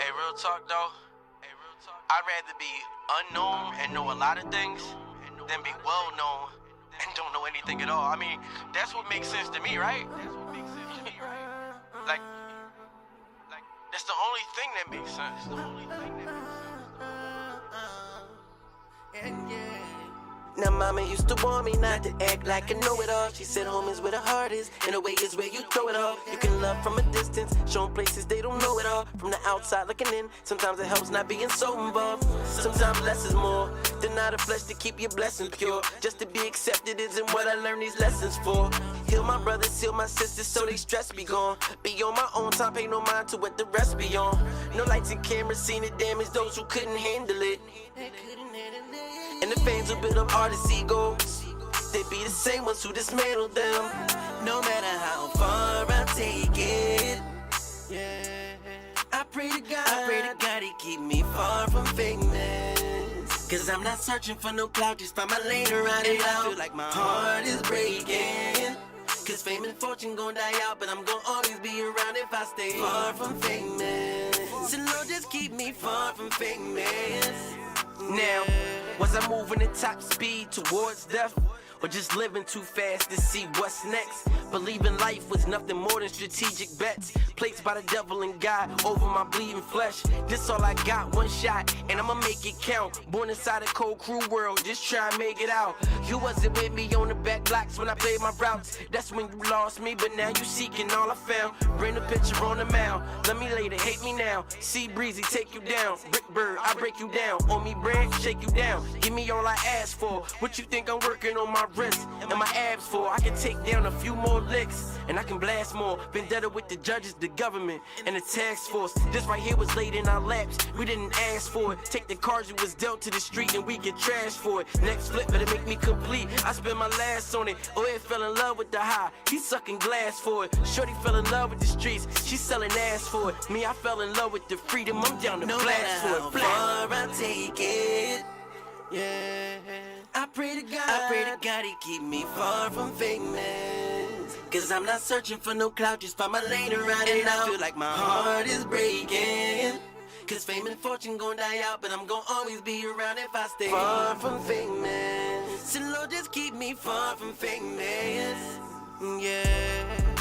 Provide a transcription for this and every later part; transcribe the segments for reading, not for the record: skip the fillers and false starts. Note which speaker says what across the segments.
Speaker 1: Hey, real talk though. I'd rather be unknown and know a lot of things than be well known and don't know anything at all. I mean, that's what makes sense to me, right? Like, that's the only thing that makes sense.
Speaker 2: Now mama used to warn me not to act like I know it all. She said home is where the heart is, and the way is where you throw it all. You can love from a distance, show 'em places they don't know it all. From the outside looking in, sometimes it helps not being so involved. Sometimes less is more. Deny the flesh to keep your blessing pure. Just to be accepted isn't what I learned these lessons for. Heal my brothers, heal my sisters so they stress be gone. Be on my own time, pay no mind to what the rest be on. No lights and cameras seen the damage those who couldn't handle it. And the fans who build up artists' egos, they be the same ones who dismantle them. No matter how far I take it, I pray to God he keep me far from famous. Cause I'm not searching for no clout, just find my lane around it out. I feel like my heart is breaking. Cause fame and fortune gon' die out, but I'm gon' always be around if I stay far from famous. So Lord, just keep me far from famous. Now, was I moving at top speed towards death? Or just living too fast to see what's next? Believing life was nothing more than strategic bets placed by the devil and God over my bleeding flesh. This all I got, one shot, and I'ma make it count. Born inside a cold, cruel world, just try and make it out. You wasn't with me on the back blocks when I played my routes. That's when you lost me, but now you seeking all I found. Bring the picture on the mound. Let me later, hate me now. See Breezy, take you down. Brick Bird, I break you down. On me bread, shake you down. Give me all I ask for. What you think I'm working on my wrist and my abs for? I can take down a few more licks and I can blast more. Vendetta with the judges, the government, and the task force. This right here was laid in our laps. We didn't ask for it. Take the cards we was dealt to the street and we get trashed for it. Next flip better make me complete. I spent my last on it. Oh, it fell in love with the high. He's sucking glass for it. Shorty fell in love with the streets. She's selling ass for it. Me, I fell in love with the freedom. I'm down to blast for it. Far I take it. I pray to God he keep me far from famous. Cause I'm not searching for no clout, just find my lane around it out. I feel like my heart is breaking. Cause fame and fortune gon' die out, but I'm gon' always be around if I stay far from famous. So Lord, just keep me far from famous. Yeah.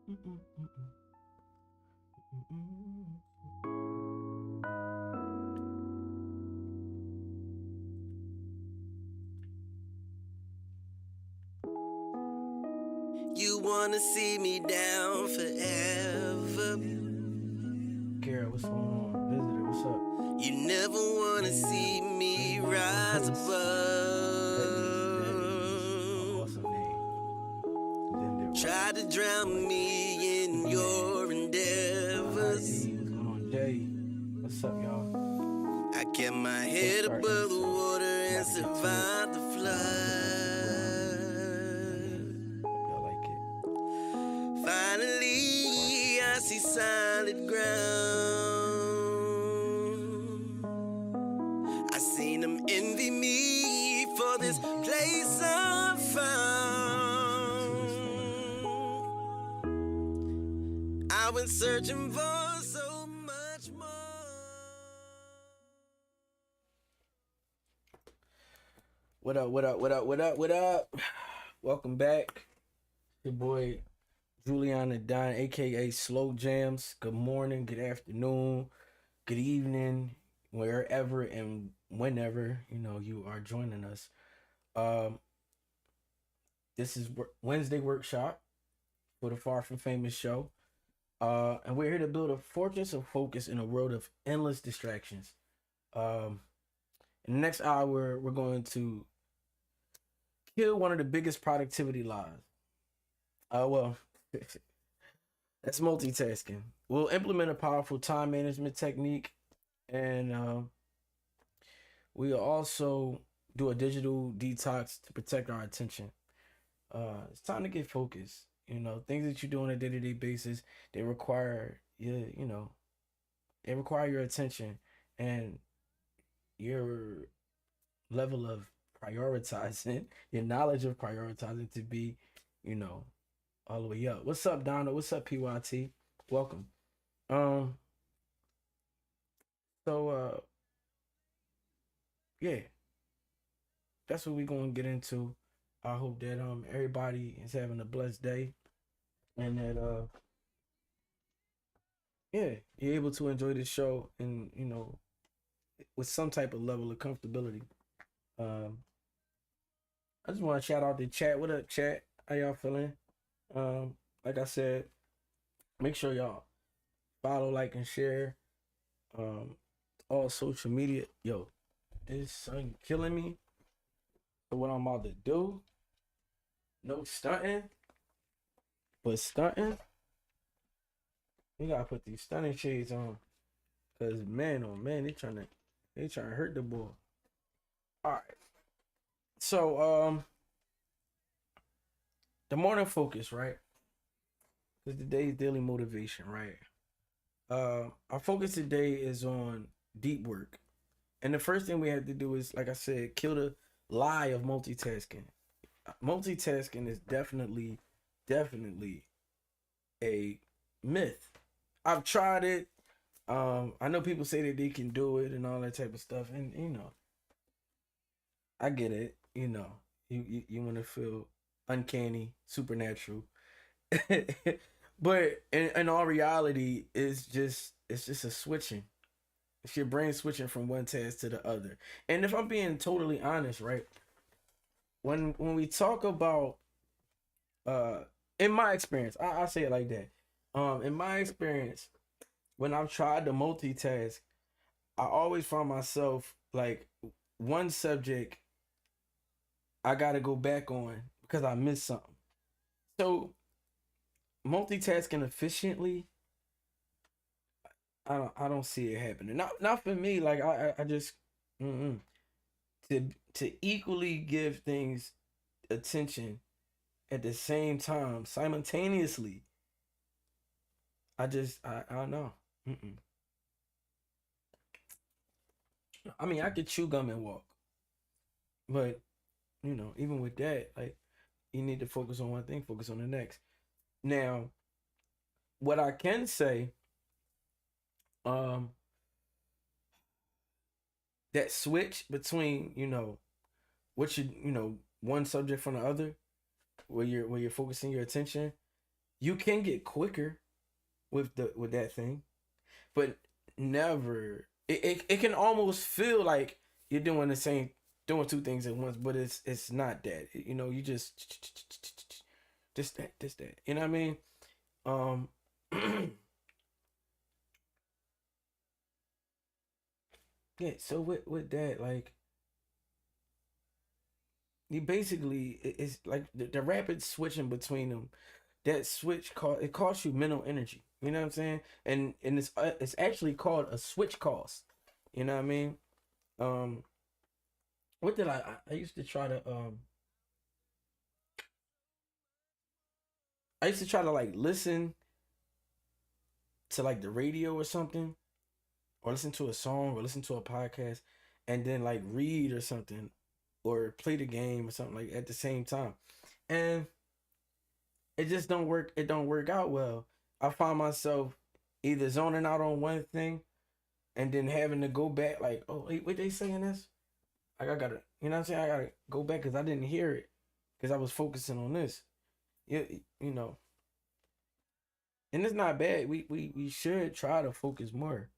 Speaker 2: You wanna see me down forever.
Speaker 3: Garrett, what's going on? Visitor, what's up?
Speaker 2: You never wanna see me rise above.
Speaker 3: Awesome name.
Speaker 2: Try to drown me in your endeavors.
Speaker 3: What's going on, Jay? What's up, y'all?
Speaker 2: I kept my head above the water and survived the flood.
Speaker 3: Y'all like it?
Speaker 2: Finally, I see solid ground. I seen them envy me for this place I found. I went searching for so much more.
Speaker 3: What up, what up, what up, what up, what up? Welcome back. Your boy Juliana Dine, aka Slow Jams. Good morning, good afternoon, good evening, wherever and whenever you are joining us. This is Wednesday workshop for the Far From Famous show. And we're here to build a fortress of focus in a world of endless distractions. In the next hour, we're going to kill one of the biggest productivity lies. That's multitasking. We'll implement a powerful time management technique, and we'll also do a digital detox to protect our attention. It's time to get focused. Things that you do on a day-to-day basis, they require they require your attention and your level of prioritizing, your knowledge of prioritizing to be, all the way up. What's up, Donna? What's up, PYT? Welcome. Yeah, that's what we're gonna get into. I hope that everybody is having a blessed day, and that you're able to enjoy the show and with some type of level of comfortability. I just want to shout out the chat. What up, chat? How y'all feeling? Like I said, make sure y'all follow, like, and share all social media. Yo, this sun killing me. So what I'm about to do, no stunting, but stunting, we gotta put these stunning shades on, cause man, oh man, they trying to hurt the boy. All right, so the morning focus, right? Cause today's daily motivation, right? Our focus today is on deep work, and the first thing we have to do is, like I said, kill the lie of multitasking. Multitasking is definitely a myth. I've tried it. I know people say that they can do it and all that type of stuff, and I get it. You want to feel uncanny, supernatural, but in all reality, it's just a switching. It's your brain switching from one task to the other. And if I'm being totally honest, right? When we talk about in my experience, I say it like that. In my experience, when I've tried to multitask, I always find myself like one subject I gotta go back on because I missed something. So multitasking efficiently, I don't see it happening. Not for me. Like I just to equally give things attention at the same time simultaneously. I don't know. I mean, I could chew gum and walk, but even with that, like, you need to focus on one thing, focus on the next. Now, what I can say, that switch between what one subject from the other, where you're focusing your attention, you can get quicker with that thing, but never. It can almost feel like you're doing two things at once, but it's not that. You know, you just that. You know what I mean? Um, yeah. So with that, like, you basically it's like the rapid switching between them. That switch it costs you mental energy. You know what I'm saying? And it's actually called a switch cost. You know what I mean? Um, what did I used to try to I used to try to like listen to like the radio or something, or listen to a song or listen to a podcast, and then like read or something, or play the game or something like at the same time, and it just don't work. It don't work out well. I find myself either zoning out on one thing and then having to go back like, oh wait, what they saying this? Like I gotta, you know what I'm saying? I gotta go back because I didn't hear it because I was focusing on this. You know, and it's not bad. We should try to focus more.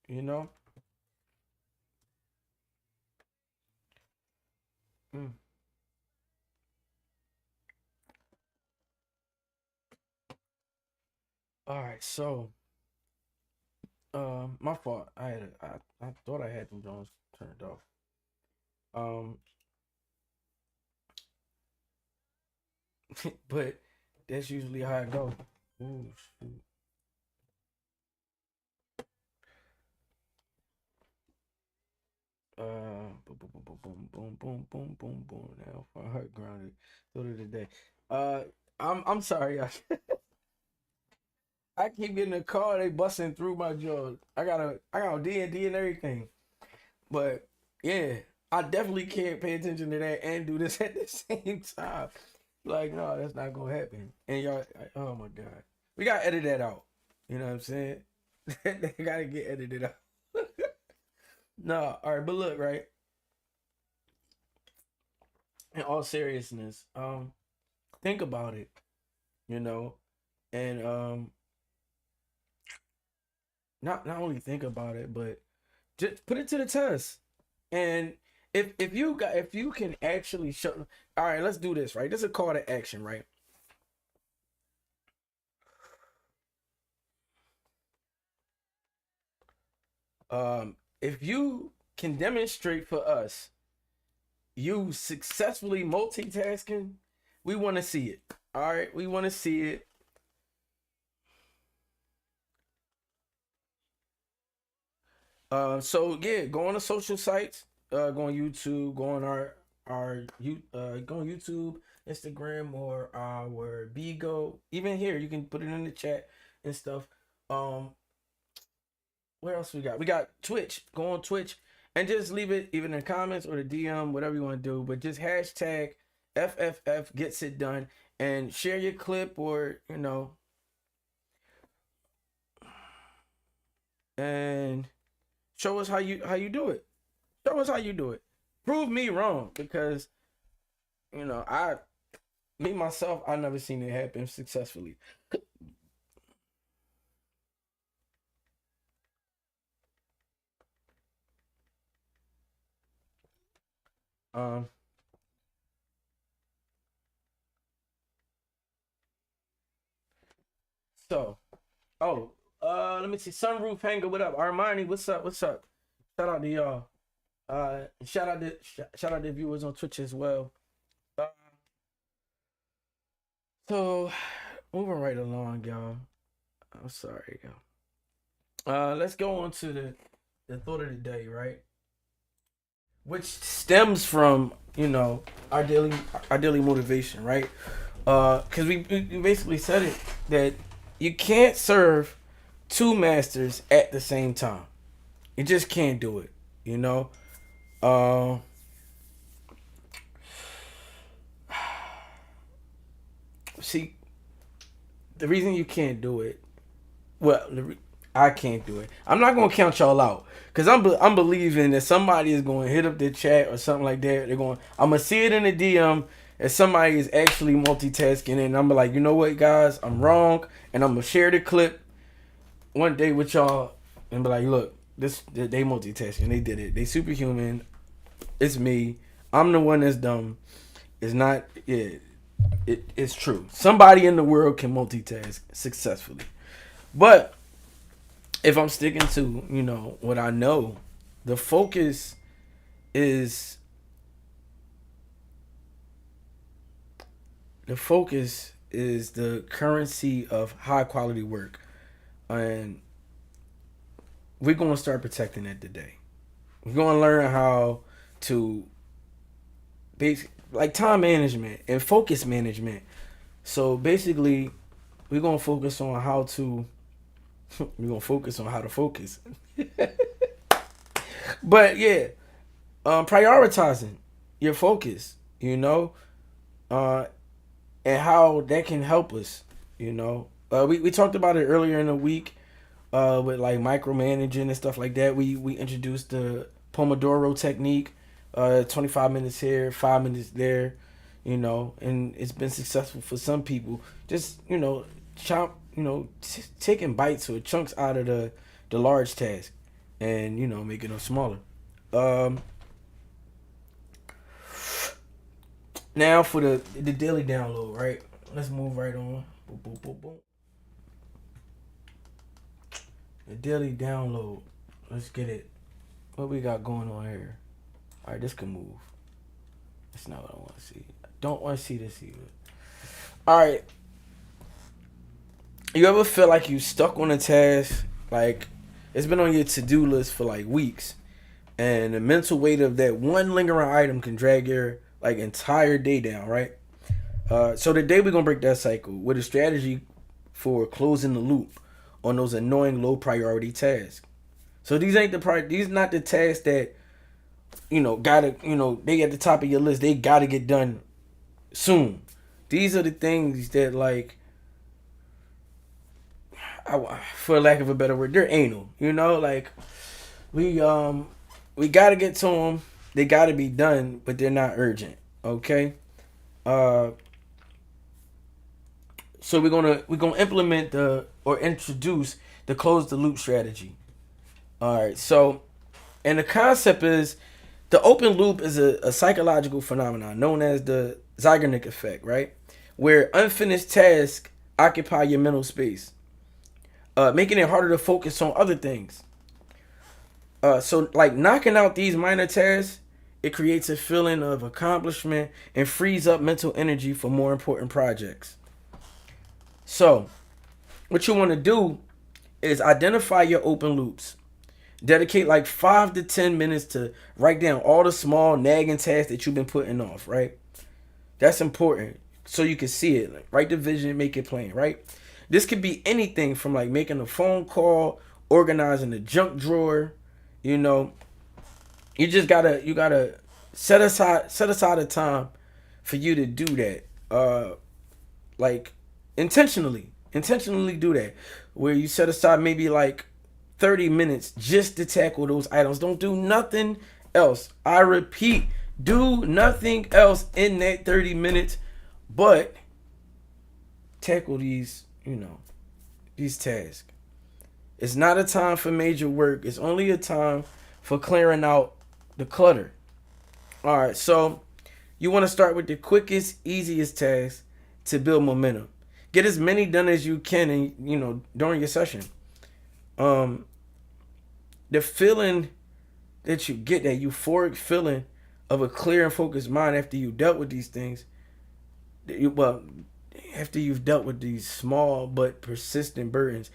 Speaker 3: You know. Mm. All right, so my fault. I thought I had them Jones turned off. Um, but that's usually how I go. Ooh, shoot. Boom, boom, boom, boom, boom, boom, boom, boom, boom. Now for heart grounded. So to the day. Uh, I'm sorry, y'all. I keep getting a call. They busting through my jaws. I got a D and D and everything. But yeah, I definitely can't pay attention to that and do this at the same time. Like, no, that's not gonna happen. And y'all, oh my god, we gotta edit that out. You know what I'm saying? They gotta get edited out. No, all right, but look, right. In all seriousness, think about it. You know, and not only think about it, but just put it to the test. And if you can actually show, all right, let's do this, right? This is a call to action, right? If you can demonstrate for us you successfully multitasking, we want to see it. All right, we want to see it. So yeah, go on the social sites, go on YouTube, go on go on YouTube, Instagram, or our Bigo. Even here, you can put it in the chat and stuff. Um, where else we got? We got Twitch. Go on Twitch and just leave it even in the comments or the DM, whatever you want to do. But just hashtag FFF gets it done and share your clip, or and show us how you do it. Show us how you do it. Prove me wrong, because I me myself, I never seen it happen successfully. Um so let me see. Sunroof Hanger, what up? Armani, what's up? What's up? Shout out to y'all. Shout out to viewers on Twitch as well. Uh, so moving right along, y'all. I'm sorry, y'all. Let's go on to the thought of the day, right? Which stems from our daily motivation, right? Because we basically said it, that you can't serve two masters at the same time. You just can't do it, you know. Uh, See, the reason you can't do it, well, I can't do it. I'm not gonna count y'all out, because I'm believing that somebody is going to hit up the chat or something like that. I'm gonna see it in the DM, if somebody is actually multitasking, and I'm like, you know what, guys, I'm wrong, and I'm gonna share the clip one day with y'all and be like, look, they multitasking, they did it, they superhuman. It's me. I'm the one that's dumb. It's not. It's true. Somebody in the world can multitask successfully, but if I'm sticking to what I know, the focus is the currency of high quality work, and we're gonna start protecting it today. We're gonna learn how to like time management and focus management. So basically, we're gonna focus on how to focus. But yeah, prioritizing your focus, and how that can help us. We talked about it earlier in the week, with like micromanaging and stuff like that. We introduced the Pomodoro technique, 25 minutes here, 5 minutes there, and it's been successful for some people. Just taking bites or chunks out of the large task, and making them smaller. Now for the daily download, right? Let's move right on. Boom, boom, boom, boom. The daily download. Let's get it. What we got going on here? All right, this can move. That's not what I want to see. I don't want to see this either. All right. You ever feel like you stuck on a task? Like it's been on your to-do list for like weeks, and the mental weight of that one lingering item can drag your like entire day down, right? So today we're gonna break that cycle with a strategy for closing the loop on those annoying low priority tasks. So these not the tasks that gotta they at the top of your list. They gotta get done soon. These are the things that like, for lack of a better word, they're anal. Like we gotta get to them. They gotta be done, but they're not urgent. Okay. So we're gonna implement introduce the close the loop strategy. All right. So, and the concept is the open loop is a psychological phenomenon known as the Zeigarnik effect, right? Where unfinished tasks occupy your mental space, making it harder to focus on other things. So like knocking out these minor tasks, it creates a feeling of accomplishment and frees up mental energy for more important projects. So what you want to do is identify your open loops. Dedicate like 5 to 10 minutes to write down all the small nagging tasks that you've been putting off, right? That's important so you can see it. Like, write the vision, make it plain, right? This could be anything from like making a phone call, organizing the junk drawer. You gotta set aside a time for you to do that. Like intentionally do that, where you set aside maybe like 30 minutes just to tackle those items. Don't do nothing else. I repeat, do nothing else in that 30 minutes, but tackle these tasks. It's not a time for major work. It's only a time for clearing out the clutter. All right, so you want to start with the quickest, easiest task to build momentum. Get as many done as you can, and during your session. The feeling that you get, that euphoric feeling of a clear and focused mind after you dealt with these things, after you've dealt with these small but persistent burdens,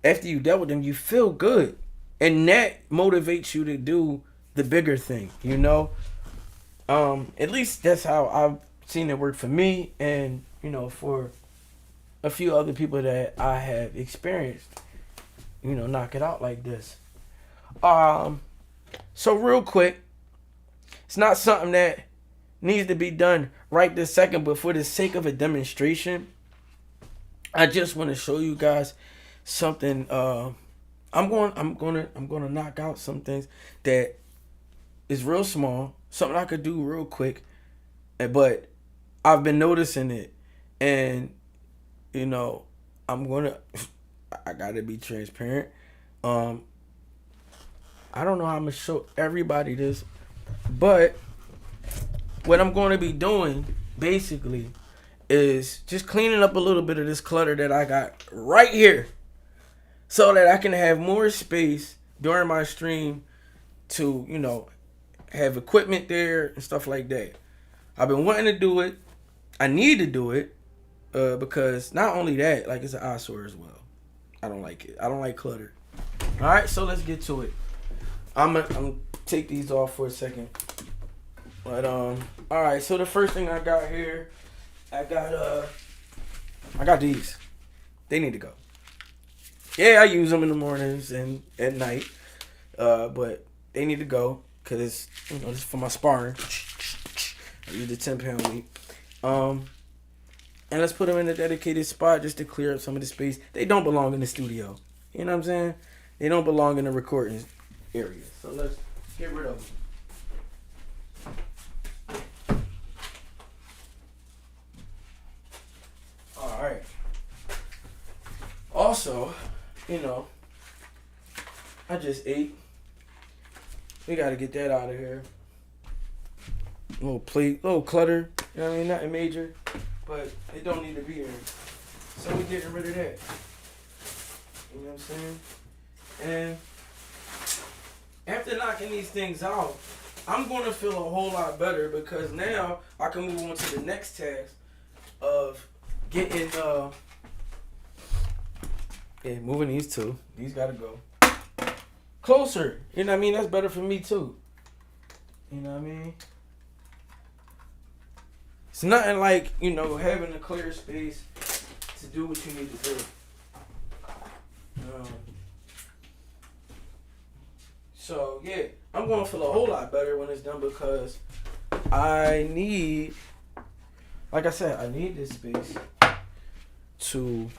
Speaker 3: after you dealt with them, you feel good, and that motivates you to do the bigger thing. At least that's how I've seen it work for me, and for a few other people that I have experienced, knock it out like this. So real quick, it's not something that needs to be done right this second, but for the sake of a demonstration, I just want to show you guys something. I'm gonna knock out some things that is real small, something I could do real quick, but I've been noticing it, and you know, I gotta be transparent. Um, I don't know how I'm gonna show everybody this, but what I'm going to be doing basically is just cleaning up a little bit of this clutter that I got right here, so that I can have more space during my stream to, have equipment there and stuff like that. I've been wanting to do it. I need to do it because not only that, like, it's an eyesore as well. I don't like it. I don't like clutter. All right, so let's get to it. I'm gonna take these off for a second. But all right. So the first thing I got here, I got these. They need to go. Yeah, I use them in the mornings and at night. But they need to go because it's, this is for my sparring. I use the 10-pound weight. And let's put them in a dedicated spot just to clear up some of the space. They don't belong in the studio. You know what I'm saying? They don't belong in the recording area. So let's get rid of them. All right. Also, I just ate. We got to get that out of here. Little plate, little clutter. You know what I mean? Nothing major, but it don't need to be here. So we're getting rid of that. You know what I'm saying? And after knocking these things out, I'm going to feel a whole lot better because now I can move on to the next task of getting, moving these two. These got to go closer. You know what I mean? That's better for me too. You know what I mean? It's nothing like, having a clear space to do what you need to do. So, yeah, I'm going to feel a whole lot better when it's done because I need, like I said, I need this space to,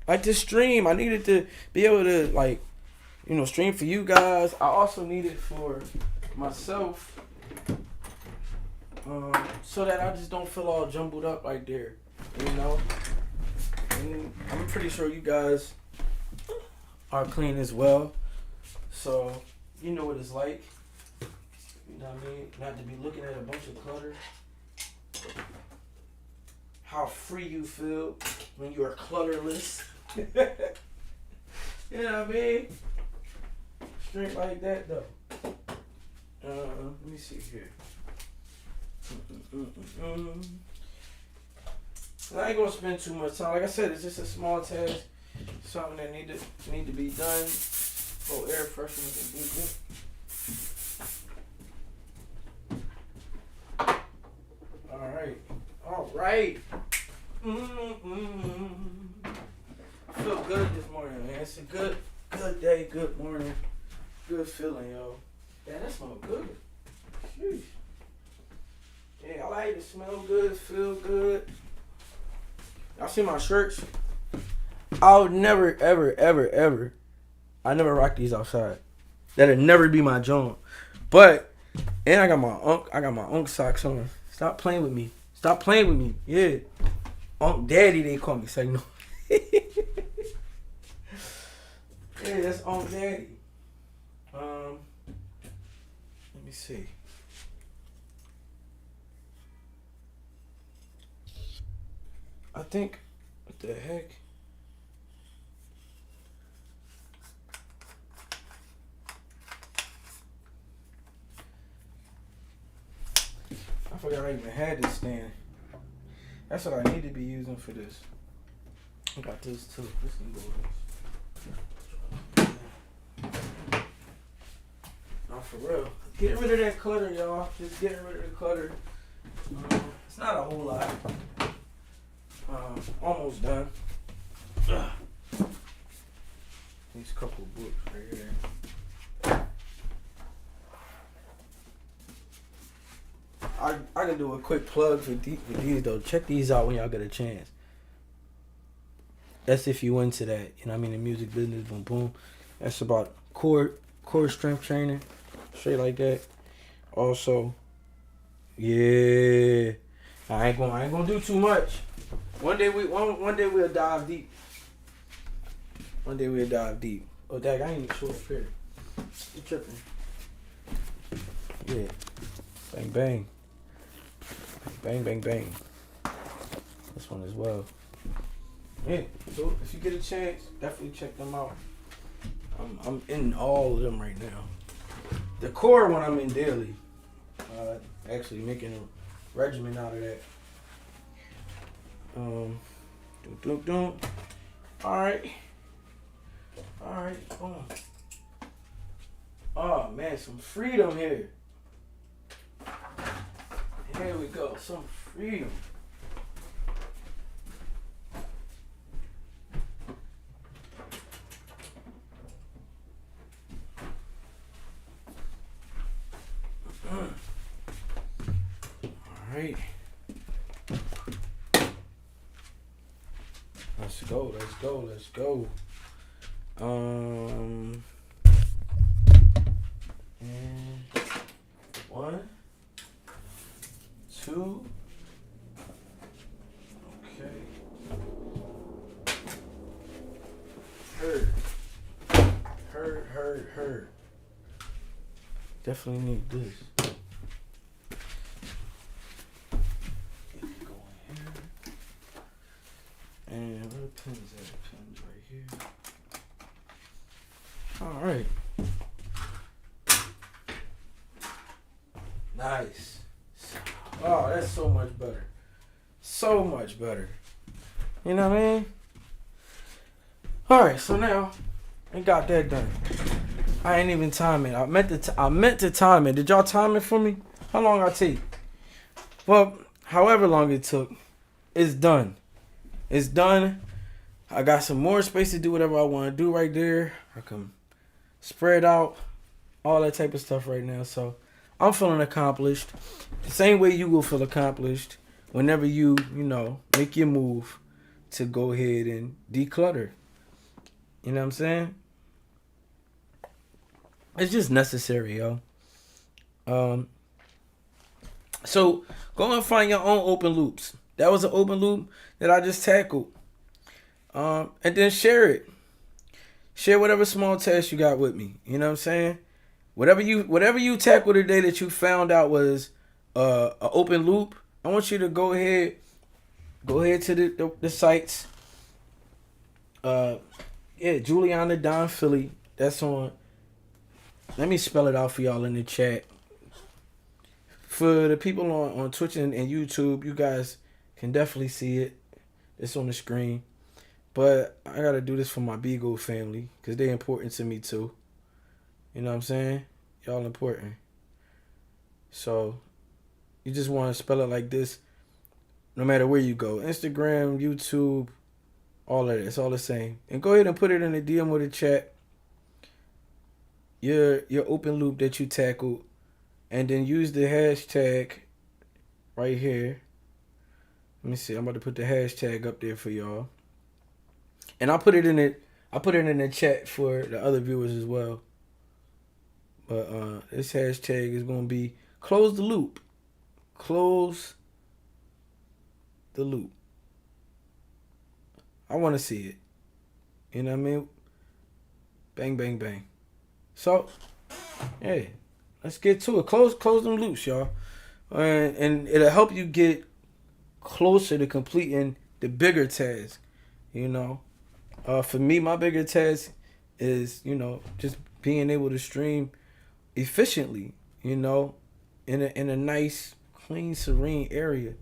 Speaker 3: like this stream. I needed to be able to, stream for you guys. I also need it for myself. So that I just don't feel all jumbled up right there, And I'm pretty sure you guys are clean as well. So, you know what it's like. You know what I mean? Not to be looking at a bunch of clutter. How free you feel when you are clutterless. You know what I mean? Straight like that, though. Let me see here. I ain't gonna spend too much time. Like I said, it's just a small task, something that need to be done. A little air freshener can do good. All right. I feel good this morning, man. It's a good day, good morning, good feeling, yo. Yeah, that smells good. Sheesh. Yeah, I like it. Smell good, feel good. Y'all see my shirts? I would never, ever, ever, ever. I never rock these outside. That'd never be my joint. But, and I got my Unk socks on. Stop playing with me. Stop playing with me. Yeah. Unk Daddy, they call me. Say no. Yeah, that's Unk Daddy. Let me see. I think, what the heck? I forgot I even had this stand. That's what I need to be using for this. I got this too. This can go with this. No, for real. Getting rid of that clutter, y'all. Just getting rid of the clutter. It's not a whole lot. Almost done. These couple books right here. I can do a quick plug for these though. Check these out when y'all get a chance. That's if you into that. You know what I mean? The music business, boom, boom. That's about core strength training. Straight like that. Also, Yeah. I ain't gonna do too much. One day we'll dive deep. One day we'll dive deep. Oh, dang, I ain't even sure up here. You tripping? Yeah. Bang bang. Bang bang bang. This one as well. Yeah. So if you get a chance, definitely check them out. I'm in all of them right now. The core one I'm in daily. Actually making a regimen out of that. Alright. Boom. Oh man, some freedom here. Here we go. Some freedom. Alright. Let's go. And 1, 2. Okay. Heard. Definitely need this. Go in here. And where the pins at? Pins right here. Alright. Nice. Oh, that's so much better. So much better. You know what I mean? Alright, so now I got that done. I ain't even time it. I meant to time it. Did y'all time it for me? How long I take? Well, however long it took, it's done. It's done. I got some more space to do whatever I want to do right there. I can spread out, all that type of stuff right now. So I'm feeling accomplished. The same way you will feel accomplished whenever you make your move to go ahead and declutter. You know what I'm saying? It's just necessary, yo. So go and find your own open loops. That was an open loop that I just tackled. And then share it. Share whatever small task you got with me. You know what I'm saying? Whatever you tackled today that you found out was an open loop, I want you to go ahead to the sites. Juliana Don Philly. That's on. Let me spell it out for y'all in the chat. For the people on Twitch and YouTube, you guys can definitely see it. It's on the screen. But I got to do this for my Beagle family because they're important to me too. You know what I'm saying? Y'all important. So you just want to spell it like this no matter where you go. Instagram, YouTube, all of it. It's all the same. And go ahead and put it in the DM or the chat. Your open loop that you tackled. And then use the hashtag right here. Let me see. I'm about to put the hashtag up there for y'all. And I'll put it in the chat for the other viewers as well. But this hashtag is gonna be close the loop. Close the loop. I wanna see it. You know what I mean? Bang, bang, bang. So, hey, let's get to it. Close them loops, y'all. And it'll help you get closer to completing the bigger task. For me, my bigger task is, just being able to stream efficiently, in a nice, clean, serene area.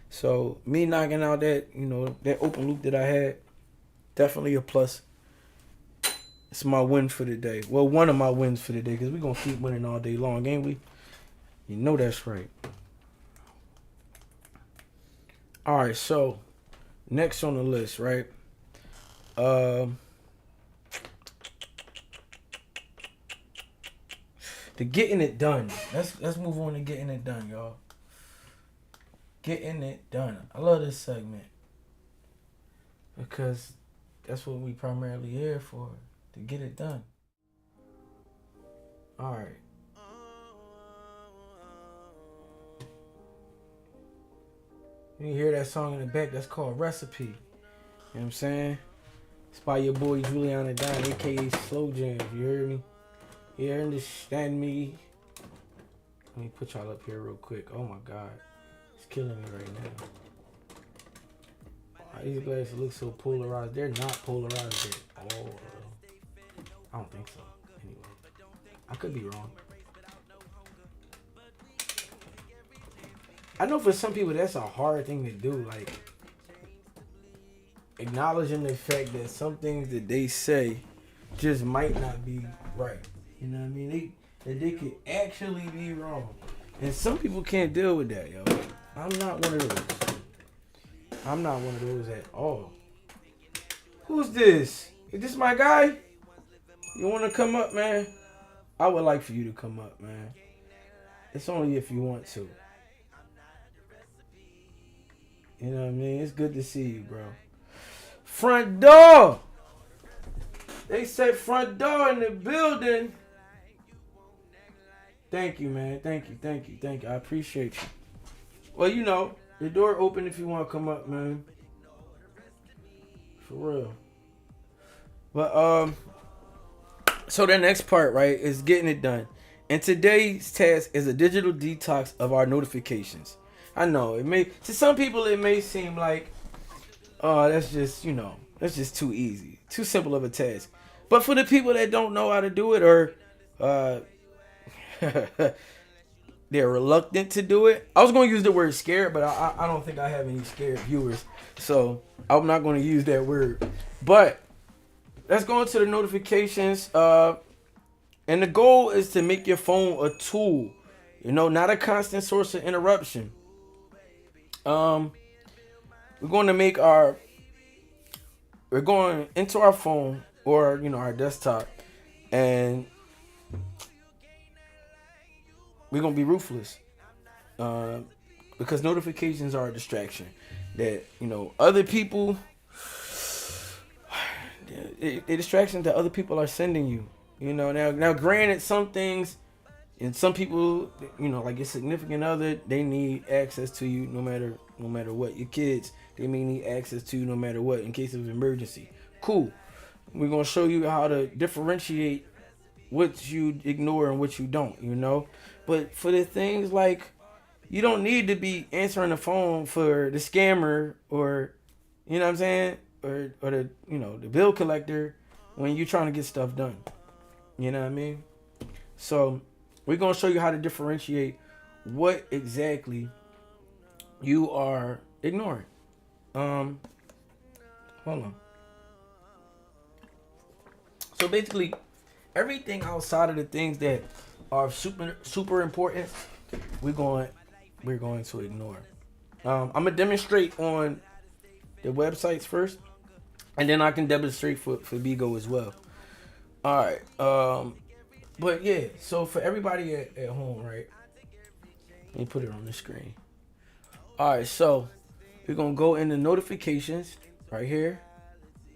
Speaker 3: So me knocking out that, that open loop that I had, definitely a plus. It's my win for the day. Well, one of my wins for the day, because we're going to keep winning all day long, ain't we? You know that's right. All right, so next on the list, right? The getting it done. Let's move on to getting it done, y'all. Getting it done. I love this segment because that's what we primarily here for, to get it done. All right. You hear that song in the back? That's called Recipe. You know what I'm saying? It's by your boy Juliana Don, aka Slow Jams. You heard me? You understand me? Let me put y'all up here real quick. Oh my God. It's killing me right now. Why these glasses look so polarized? They're not polarized at all. I don't think so. Anyway. I could be wrong. I know for some people that's a hard thing to do. Like, acknowledging the fact that some things that they say just might not be right. You know what I mean? They could actually be wrong. And some people can't deal with that, yo. I'm not one of those. I'm not one of those at all. Who's this? Is this my guy? You want to come up, man? I would like for you to come up, man. It's only if you want to. You know what I mean? It's good to see you, bro. Front door! They said front door in the building. Thank you, man. Thank you. I appreciate you. Well, you know, the door open if you want to come up, man. For real. But, so the next part, right, is getting it done. And today's task is a digital detox of our notifications. I know, to some people it may seem like, oh, that's just, that's just too easy. Too simple of a task. But for the people that don't know how to do it, or they're reluctant to do it. I was going to use the word scared, but I don't think I have any scared viewers. So I'm not going to use that word. But let's go into the notifications. And the goal is to make your phone a tool, not a constant source of interruption. We're going into our phone or, our desktop, and we're going to be ruthless. Because notifications are a distraction that, other people, the distraction that other people are sending you. Now granted, some things and some people, like your significant other, they need access to you no matter what. Your kids, they may need access to you no matter what in case of emergency. Cool. We're going to show you how to differentiate what you ignore and what you don't, But for the things like, you don't need to be answering the phone for the scammer or, you know what I'm saying? Or the, the bill collector when you're trying to get stuff done. You know what I mean? So we're going to show you how to differentiate what exactly you are ignoring. Hold on. So basically, everything outside of the things that are super important, we're going to ignore. I'm gonna demonstrate on the websites first, and then I can demonstrate for Bigo as well. All right. But yeah, so for everybody at home, right? Let me put it on the screen. All right, so we're gonna go into notifications right here.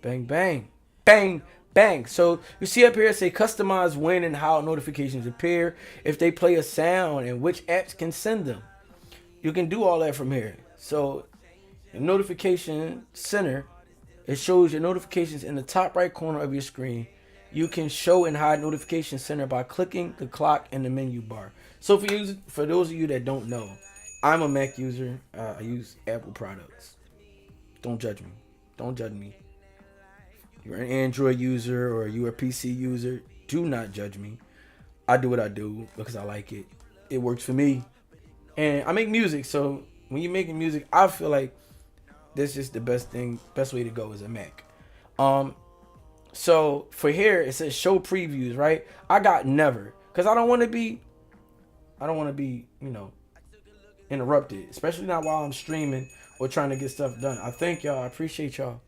Speaker 3: Bang, bang, bang, bang. So you see up here, it say customize when and how notifications appear, if they play a sound, and which apps can send them. You can do all that from here. So the notification center, it shows your notifications in the top right corner of your screen. You can show and hide notification center by clicking the clock in the menu bar. So for those of you that don't know, I'm a Mac user. I use Apple products. Don't judge me. Don't judge me. You're an Android user or you're a PC user. Do not judge me. I do what I do because I like it. It works for me. And I make music. So when you're making music, I feel like that's just the best way to go is a Mac. So for here, it says show previews, right? I got never, because I don't want to be, interrupted, especially not while I'm streaming or trying to get stuff done. I thank y'all. I appreciate y'all.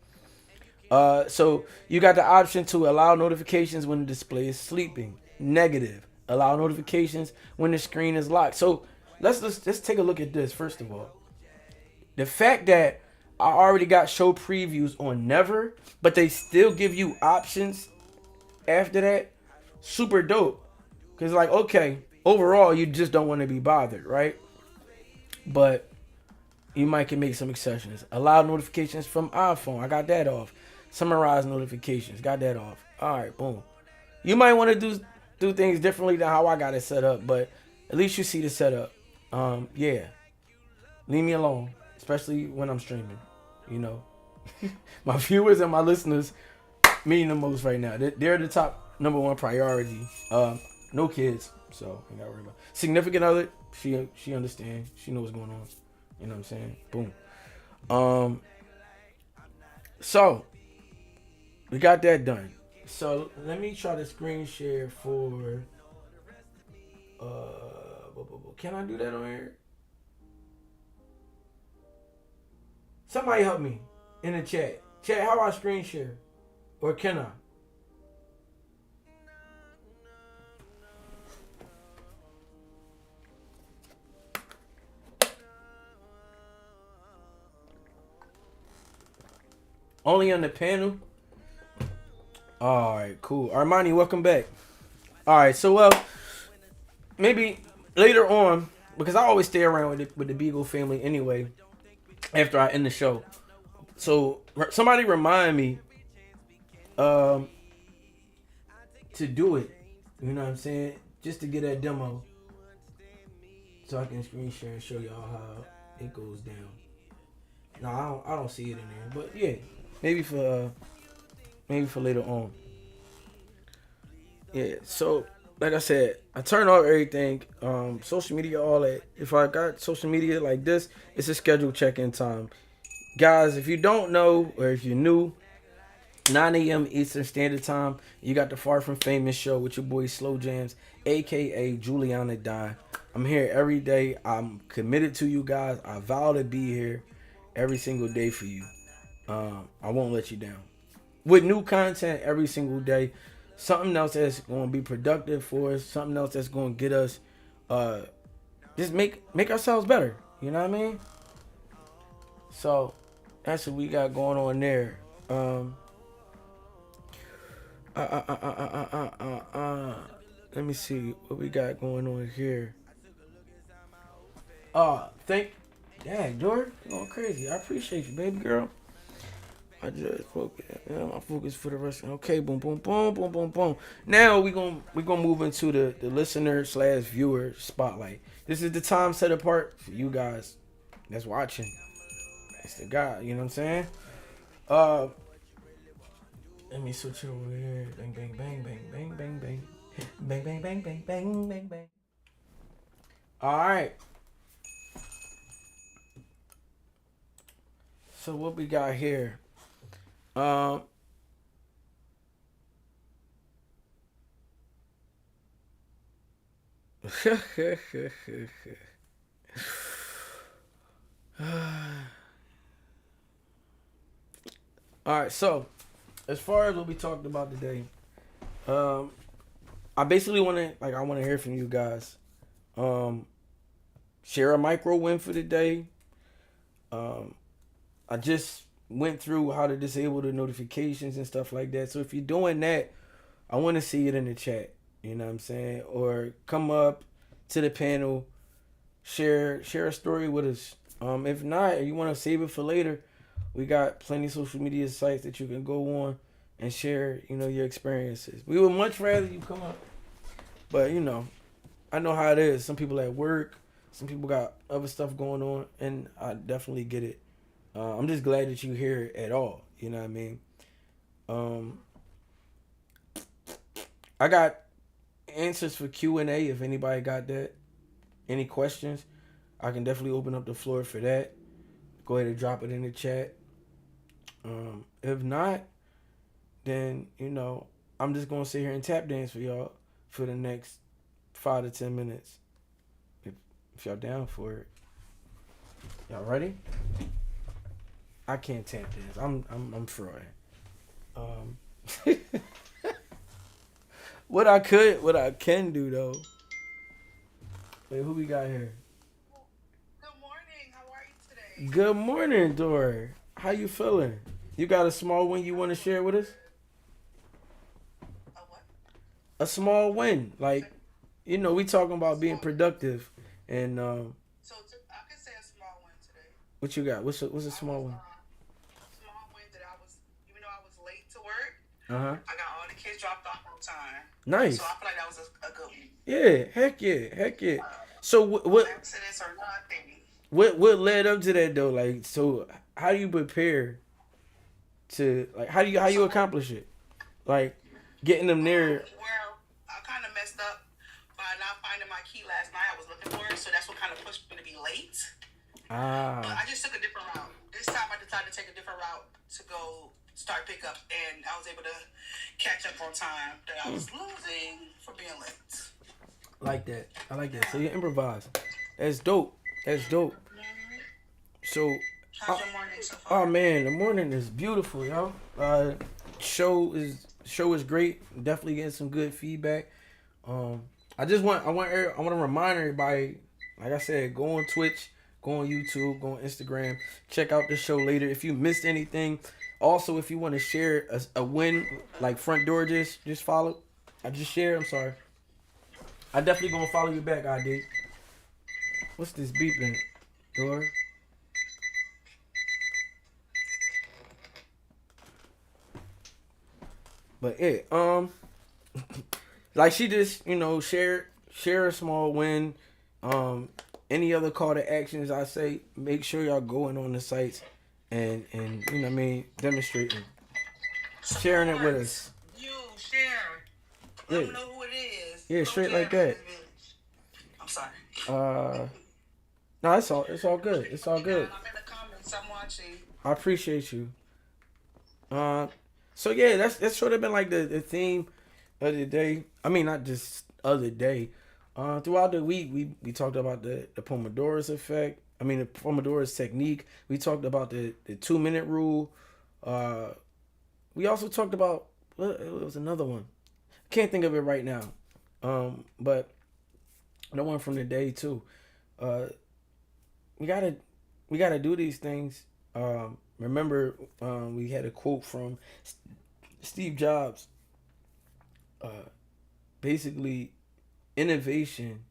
Speaker 3: So you got the option to allow notifications when the display is sleeping. Negative. Allow notifications when the screen is locked. So let's take a look at this first of all. The fact that I already got show previews on never, but they still give you options after that. Super dope. Because okay, overall, you just don't want to be bothered, right? But you might can make some exceptions. Allow notifications from iPhone. I got that off. Summarize notifications. Got that off. All right, boom. You might want to do things differently than how I got it set up, but at least you see the setup. Yeah. Leave me alone, especially when I'm streaming. You know, my viewers and my listeners mean the most right now. They're the top number one priority. No kids, so you gotta worry about. Significant other, she understands. She knows what's going on. You know what I'm saying? Boom. So we got that done. So let me try to screen share for. Can I do that on here? Somebody help me in the chat. Chat, how do I screen share? Or can I? Only on the panel? Alright, cool. Armani, welcome back. Alright, so maybe later on, because I always stay around with the Beagle family anyway, after I end the show. So somebody remind me to do it. You know what I'm saying? Just to get that demo. So I can screen share and show y'all how it goes down. No, I don't see it in there. But yeah, maybe for later on. Yeah, so like I said, I turn off everything, social media, all that. If I got social media like this, it's a scheduled check-in time. Guys, if you don't know, or if you're new, 9 a.m. Eastern Standard Time, you got the Far From Famous show with your boy Slow Jams, a.k.a. Juliana Die. I'm here every day. I'm committed to you guys. I vow to be here every single day for you. I won't let you down. With new content every single day. Something else that's going to be productive for us. Something else that's going to get us, just make ourselves better. You know what I mean? So that's what we got going on there. Let me see what we got going on here. Dang, Jordan, you're going crazy. I appreciate you, baby girl. I just focus. My focus for the rest. Okay, boom, boom, boom, boom, boom, boom. Now we gonna move into the listener / viewer spotlight. This is the time set apart for you guys that's watching. That's the guy. You know what I'm saying? Let me switch it over here. Bang, bang, bang, bang, bang, bang, bang, bang, bang, bang, bang, bang, bang, bang. All right. So what we got here? All right, so as far as what we talked about today, I basically want to hear from you guys. Share a micro win for the day. I just went through how to disable the notifications and stuff like that. So if you're doing that, I want to see it in the chat. You know what I'm saying? Or come up to the panel, share a story with us. If not, you want to save it for later, we got plenty of social media sites that you can go on and share, your experiences. We would much rather you come up. But, I know how it is. Some people at work, some people got other stuff going on, and I definitely get it. I'm just glad that you're here at all. You know what I mean? I got answers for Q&A if anybody got that. Any questions, I can definitely open up the floor for that. Go ahead and drop it in the chat. If not, then, I'm just going to sit here and tap dance for y'all for the next 5 to 10 minutes. If y'all down for it. Y'all ready? I can't tap dance. I'm fraud. What I can do though. Wait, who we got here?
Speaker 4: Good morning. How are you today?
Speaker 3: Good morning, Dora. How you feeling? You got a small win you want to share with us?
Speaker 4: A what?
Speaker 3: A small win, like, we talking about being productive, and
Speaker 4: So I can say a small win today.
Speaker 3: What you got? What's a small one?
Speaker 4: Small win that I was, even though I was late to work,
Speaker 3: Uh huh.
Speaker 4: I got all the kids dropped off on time.
Speaker 3: Nice.
Speaker 4: So I feel like that was a good one.
Speaker 3: Yeah. Heck yeah. Heck yeah. So what
Speaker 4: Accidents or nothing.
Speaker 3: what led up to that though? Like, so how do you prepare to like how you accomplish it? Like getting them there.
Speaker 4: Well, I kind of messed up by not finding my key last night. I was looking for it, so that's what kind of pushed me to be late. But
Speaker 3: Ah.
Speaker 4: I just took a different route. This time I decided to take a different route to go start pickup, and I was able to catch up on time that I was losing for being late.
Speaker 3: Like that. I like that. So you improvise. That's dope. That's dope. So
Speaker 4: How's your morning so far?
Speaker 3: oh man, the morning is beautiful, yo. Show is great. Definitely getting some good feedback. I want to remind everybody, like I said, go on Twitch, go on YouTube, go on Instagram, check out the show later. If you missed anything, also if you want to share a win like Front Door just follow. I just shared. I'm sorry. I definitely gonna follow you back, ID. What's this beeping? Door. But yeah, like she just, share a small win. Any other call to actions I say, make sure y'all going on the sites and you know what I mean, demonstrating, sharing it with us.
Speaker 4: You share. Let them know who it is.
Speaker 3: Yeah,
Speaker 4: Go
Speaker 3: straight
Speaker 4: share
Speaker 3: like
Speaker 4: it
Speaker 3: that.
Speaker 4: in this village. I'm sorry.
Speaker 3: No, it's all good. It's all good.
Speaker 4: I'm in the comments. I'm watching.
Speaker 3: I appreciate you. So yeah, that's sort of been like the theme of the day. I mean, not just other day. Throughout the week, we talked about the Pomodoro's effect. I mean, the Pomodoro's technique. We talked about the 2-minute rule. We also talked about, well, it was another one. Can't think of it right now. But the one from the day too. We gotta do these things. Remember, we had a quote from Steve Jobs. Basically, innovation.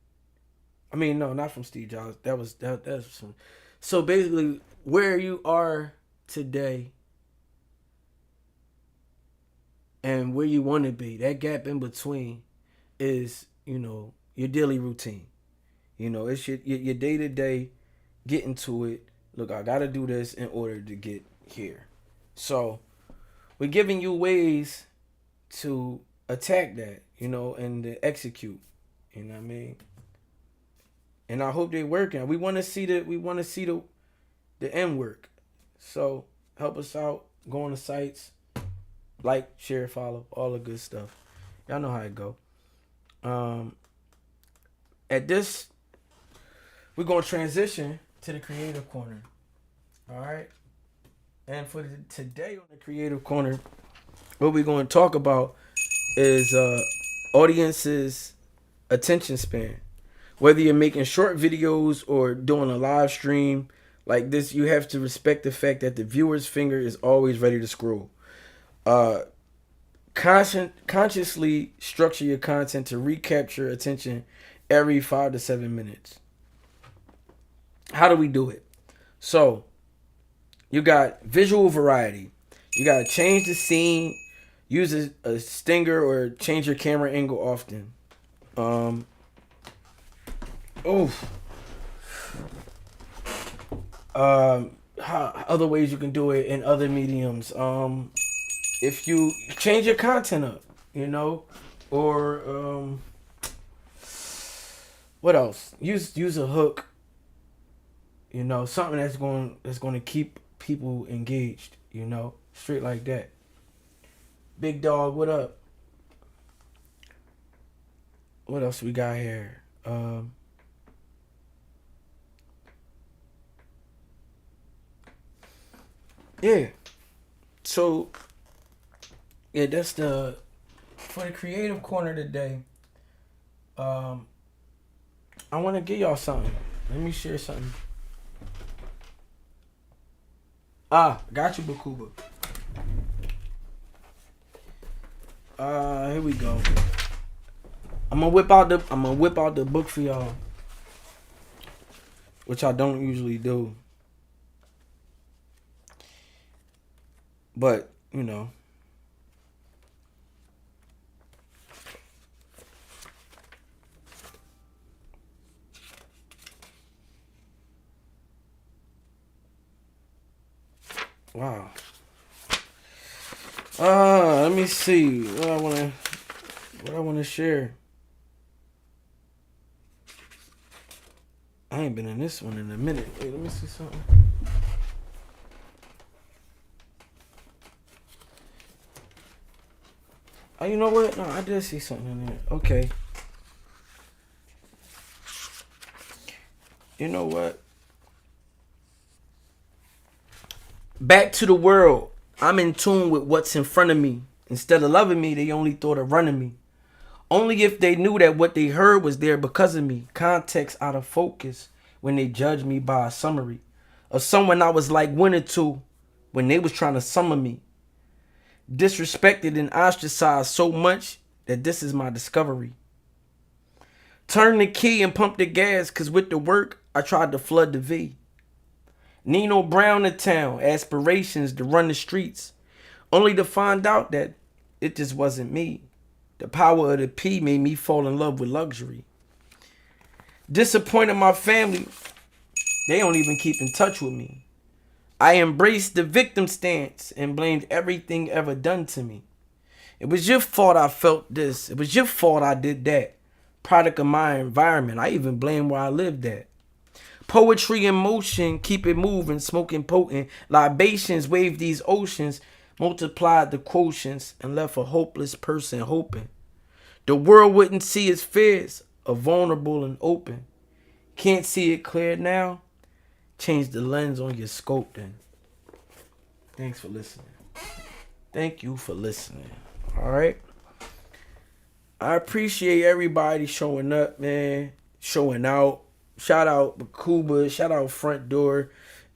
Speaker 3: I mean, no, not from Steve Jobs. That was from. So basically, where you are today and where you want to be, that gap in between is, your daily routine. It's your day to day, getting to it. Look, I gotta do this in order to get here. So we're giving you ways to attack that, and to execute. You know what I mean? And I hope they're working. We want to see the end work. So help us out. Go on the sites, like, share, follow, all the good stuff. Y'all know how it go. At this, we're gonna transition to the creative corner. All right. And for today on the creative corner, what we're going to talk about is audience's attention span. Whether you're making short videos or doing a live stream like this, you have to respect the fact that the viewer's finger is always ready to scroll. Consciously structure your content to recapture attention every 5 to 7 minutes. How do we do it? So, you got visual variety. You got to change the scene, use a stinger, or change your camera angle often. Other ways you can do it in other mediums. If you change your content up, or what else? Use a hook. Something that's going to keep people engaged. Straight like that. Big Dog, what up? What else we got here? Yeah. So, yeah, that's for the creative corner today. I want to give y'all something. Let me share something. Got you, Bakuba. Here we go. I'm gonna whip out the book for y'all, which I don't usually do. But, you know. Wow. Let me see what I wanna share. I ain't been in this one in a minute. Wait, let me see something. Oh, you know what? No, I did see something in there. Okay. You know what? Back to the world. I'm in tune with what's in front of me. Instead of loving me, they only thought of running me. Only if they knew that what they heard was there because of me. Context out of focus when they judged me by a summary of someone I was like 1 or 2 when they was trying to summon me. Disrespected and ostracized so much that this is my discovery. Turn the key and pump the gas, cause with the work, I tried to flood the V. Nino Brown in town, aspirations to run the streets, only to find out that it just wasn't me. The power of the P made me fall in love with luxury. Disappointed my family, they don't even keep in touch with me. I embraced the victim stance and blamed everything ever done to me. It was your fault I felt this. It was your fault I did that. Product of my environment. I even blame where I lived at. Poetry in motion, keep it moving, smoking potent. Libations wave these oceans, multiplied the quotients, and left a hopeless person hoping. The world wouldn't see his fears, are vulnerable and open. Can't see it clear now? Change the lens on your scope then. Thanks for listening. Thank you for listening. All right. I appreciate everybody showing up, man. Showing out. Shout out Bakuba. Shout out Front Door.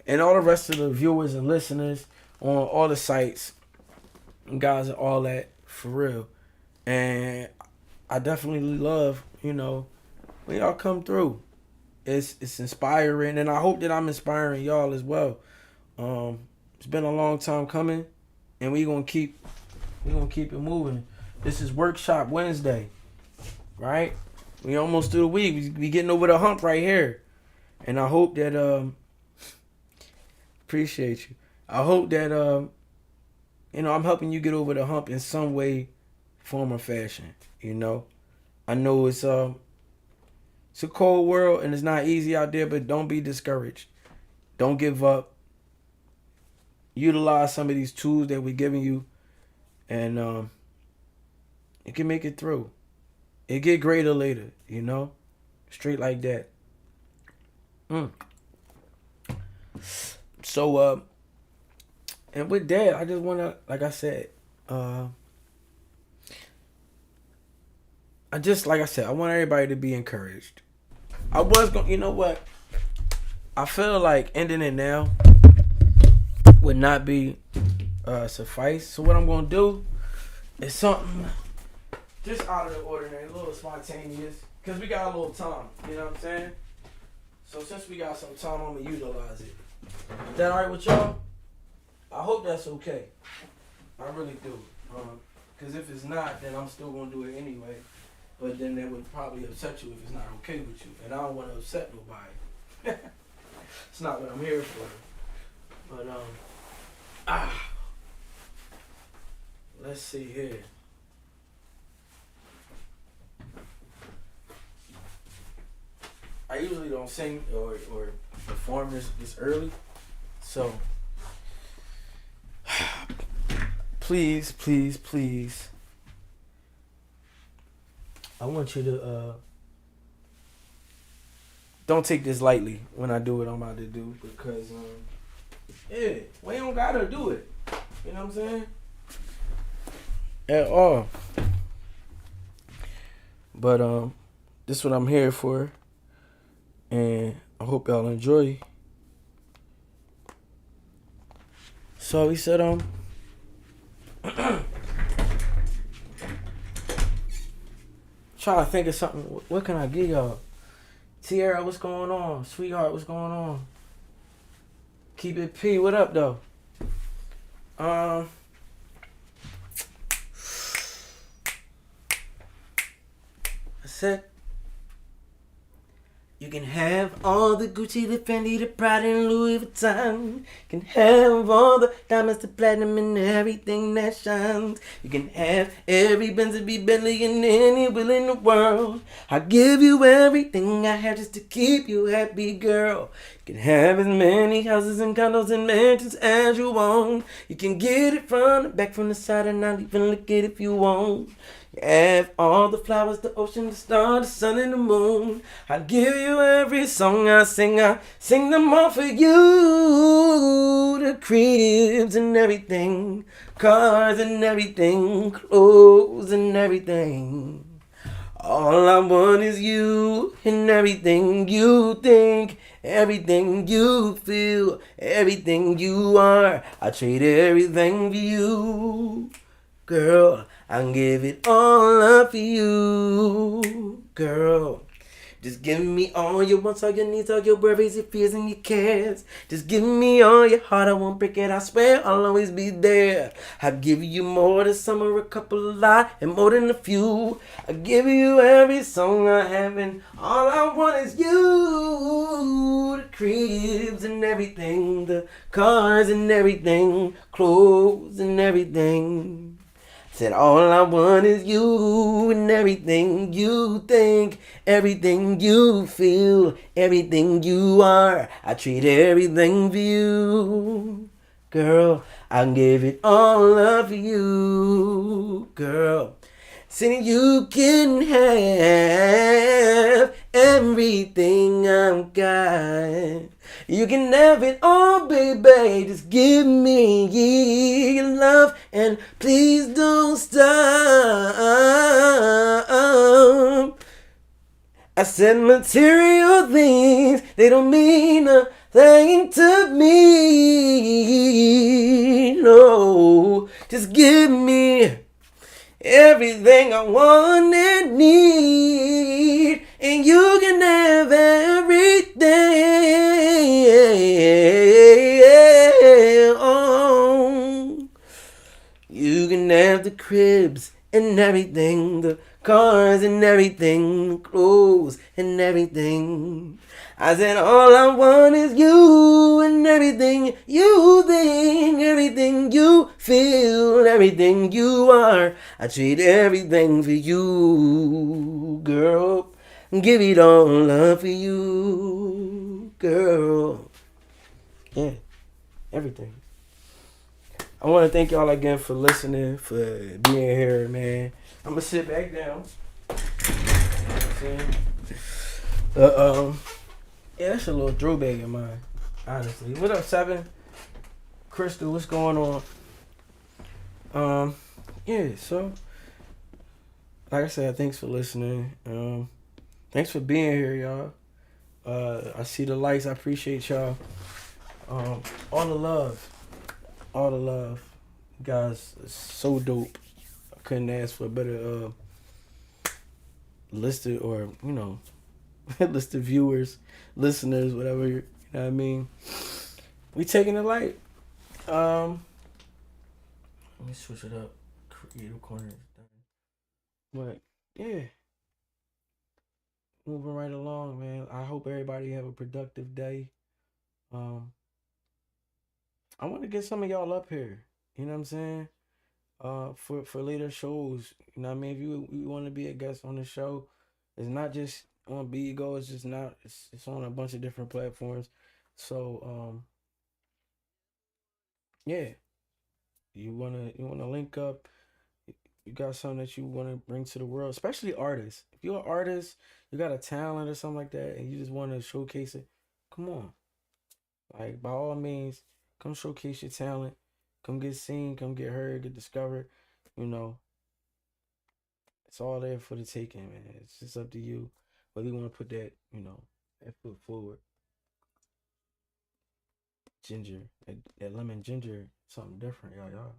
Speaker 3: And all the rest of the viewers and listeners on all the sites. And guys and all that. For real. And I definitely love, when y'all come through. It's inspiring. And I hope that I'm inspiring y'all as well. It's been a long time coming. And we're gonna keep it moving. This is Workshop Wednesday, right? We almost through the week. We getting over the hump right here, and I hope that appreciate you. I hope that I'm helping you get over the hump in some way, form, or fashion. I know it's a cold world and it's not easy out there, but don't be discouraged. Don't give up. Utilize some of these tools that we're giving you, and you can make it through. It get greater later, straight like that. So, and with that, I just want to, like I said, I want everybody to be encouraged. I was going, you know what? I feel like ending it now would not be suffice. So what I'm going to do is something just out of the ordinary, a little spontaneous, because we got a little time, you know what I'm saying? So since we got some time, I'm going to utilize it. Is that all right with y'all? I hope that's okay. I really do. Because if it's not, then I'm still going to do it anyway. But then that would probably upset you if it's not okay with you. And I don't want to upset nobody. It's not what I'm here for. But, let's see here. I usually don't sing or perform this early, so please, I want you to don't take this lightly when I do what I'm about to do, because we don't gotta do it. You know what I'm saying? At all. But this is what I'm here for. And I hope y'all enjoy. So he said, trying to think of something. What can I give y'all? Tierra, what's going on? Sweetheart, what's going on? Keep it P, what up though? I said you can have all the Gucci, the Fendi, the Prada, and Louis Vuitton. You can have all the diamonds, the platinum, and everything that shines. You can have every Benz, be Bentley, and any wheel in the world. I'll give you everything I have just to keep you happy, girl. You can have as many houses and condos and mansions as you want. You can get it from the back, from the side, and not even look at it if you want. You have all the flowers, the ocean, the stars, the sun, and the moon. I give you every song I sing them all for you. The cribs and everything, cars and everything, clothes and everything. All I want is you and everything you think, everything you feel, everything you are. I trade everything for you. Girl, I'll give it all up for you, girl. Just give me all your wants, all your needs, all your worries, your fears, and your cares. Just give me all your heart, I won't break it, I swear I'll always be there. I'll give you more than some or a couple, a lot, and more than a few. I'll give you every song I have, and all I want is you. The cribs and everything, the cars and everything, clothes and everything. Said all I want is you and everything you think, everything you feel, everything you are. I treat everything for you. Girl, I'll give it all up for you. Girl, saying you can have everything I've got. You can have it all, baby. Just give me your love and please don't stop. I said material things, they don't mean a thing to me. No, just give me everything I want and need, and you can have everything. Oh, you can have the cribs and everything, the cars and everything, the clothes and everything. I said all I want is you and everything you think, everything you feel, everything you are. I trade everything for you, girl. Give it all up for you, girl. Yeah, everything. I want to thank y'all again for listening, for being here, man. I'm gonna sit back down. You know what I'm saying? Yeah, that's a little throwback of mine, honestly. What up, Seven? Crystal, what's going on? Yeah, so like I said, thanks for listening. Thanks for being here, y'all. I see the lights. I appreciate y'all. All the love. All the love. You guys are so dope. I couldn't ask for a better listed or, listed viewers, listeners, whatever, you know what I mean? We taking it light. Let me switch it up. Creative corner. But yeah. Moving right along, man. I hope everybody have a productive day. I want to get some of y'all up here. You know what I'm saying? For later shows. You know what I mean? If you want to be a guest on the show, it's not just on BeGo. It's just not. It's on a bunch of different platforms. So yeah. You wanna link up. You got something that you want to bring to the world, especially artists. If you're an artist, you got a talent or something like that, and you just want to showcase it. Come on. Like, by all means, come showcase your talent. Come get seen, come get heard, get discovered. You know, it's all there for the taking, man. It's just up to you whether you want to put that, that foot forward. Ginger, that lemon ginger, something different, y'all.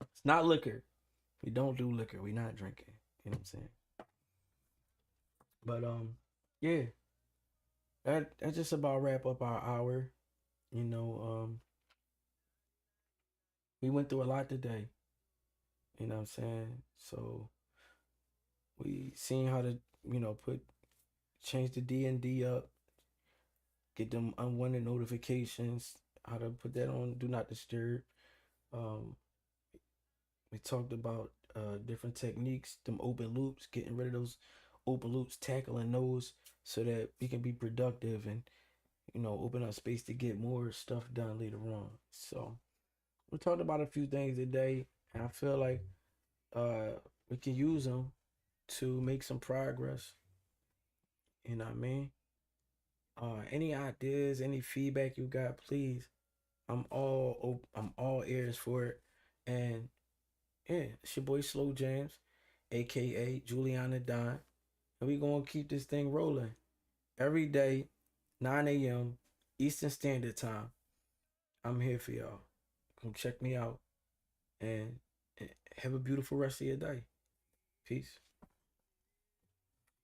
Speaker 3: It's not liquor. We don't do liquor. We not drinking. You know what I'm saying? But yeah. That just about wrap up our hour. You know, we went through a lot today. You know what I'm saying? So we seen how to, put change the D&D up, get them unwanted notifications, how to put that on do not disturb. Um, we talked about different techniques, them open loops, getting rid of those open loops, tackling those so that we can be productive and open up space to get more stuff done later on. So we talked about a few things today, and I feel like we can use them to make some progress. You know what I mean? Any ideas, any feedback you got, please. I'm all ears for it. And yeah, it's your boy Slow James, aka Juliana Don. And we gonna keep this thing rolling. Every day, 9 a.m. Eastern Standard Time. I'm here for y'all. Come check me out. And have a beautiful rest of your day. Peace.